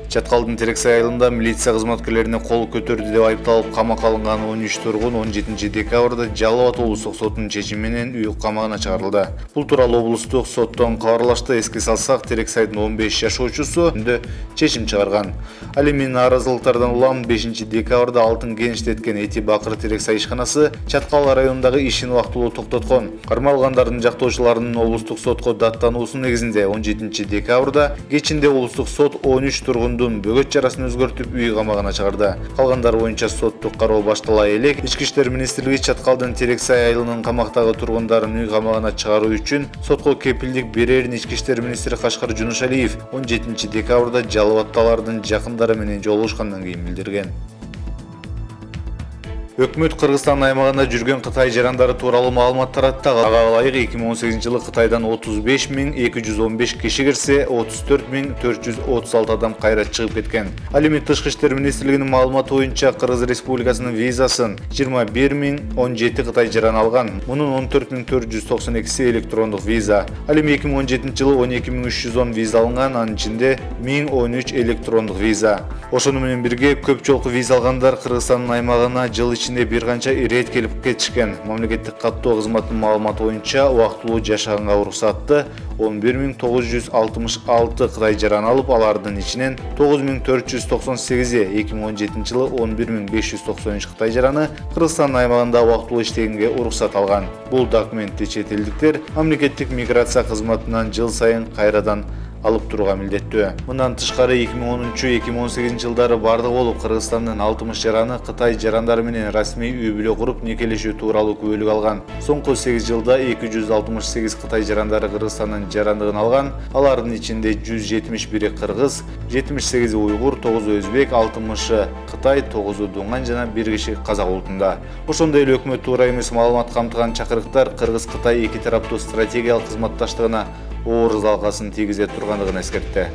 Чаткалдын Терексай айылында милиция кызматкерлерине кол көтөрдү деп айыпталып камакка алынган 13 тургун 17 декабрда Жалал Абад облустук сотунун чечими менен үй камагына чыгарылды. Бул тууралуу облустук соттон кабарлашты. Эске салсак, Терексайдын 15 жашоочусу чечим чыгарган. Ал эми нааразылыктардан улам 5 декабрда алтын кеничтеткен Эти Бакыр Терексай ишканасы Чаткал районундагы ишин убактылуу токтоткон. Кармалгандардын жактоочуларынын облустук сотко даттануусунун негизинде 17 декабрда кечинде облустук сот 13 тургундун бөгөт жарасын өзгөртүп үй камагына чыгарды. Калгандары боюнча соттук кароо баштала элек Ички иштер министрлиги Чаткалдын Терексай айылынын камактагы тургундарын үй камагына чыгаруу үчүн сотко кепилдик берерин Ички иштер министри Кашкар Жунушалиев 17 декабрда Жалал Абадта алардын жакындары менен жолугушкандан кийин билдирген. Өкмөт Кыргызстан аймагында жүргөн Кытай жарандары тууралуу маалымат таратты. Ага ылайык 2018 жылы Кытайдан 35.215 киши кирсе, 34.436 адам кайра чыгып кеткен. Ал эми Тышкы иштер министрлигинин маалыматы боюнча Кыргыз Республикасынын визасын 21.017 Кытай жараны алган. Мунун 14.492 электрондук виза. Ал эми 2017 жылы 12.310 виза алынган, анын ичинде 1013 электрондук виза. Ошону менен бирге көп жолку виза алгандар Кыргызстандын аймагына жыл ичинде бир канча ирет келип кетишкен. Мамлекеттик каттоо кызматынын маалыматы боюнча убактылуу жашаганга уруксатты 11.966 Кытай жараны алып, алардын ичинен 9.498 2017 жылы 11.593 Кытай жараны Кыргызстан аймагында убактылуу иштегенге уруксат алган. Бул документти чет элдиктер мамлекеттик миграция кызматынан жыл сайын кайрадан алып турууга милдеттүү. Мындан тышкары 2010-2018 жылдары бардыгы болуп Кыргызстандын 60 жараны Кытай жарандары менен расмий үй бүлө куруп никелешүү тууралуу күбөлүк алган. Соңку 8 жылда 268 Кытай жарандары Кыргызстандын жарандыгын алган. Алардын ичинде 171 кыргыз, 78 уйгур, 9 өзбек, 60 Кытай, 9 дуңган жана 1 киши казак улутунда. Ошондой эле өкмөт туура эмес маалымат камтыган чакырыктар Кыргыз-Кытай эки тараптуу стратегиялык кызматташтыгына оор залкасын тийгизе тургандыгын эскертти.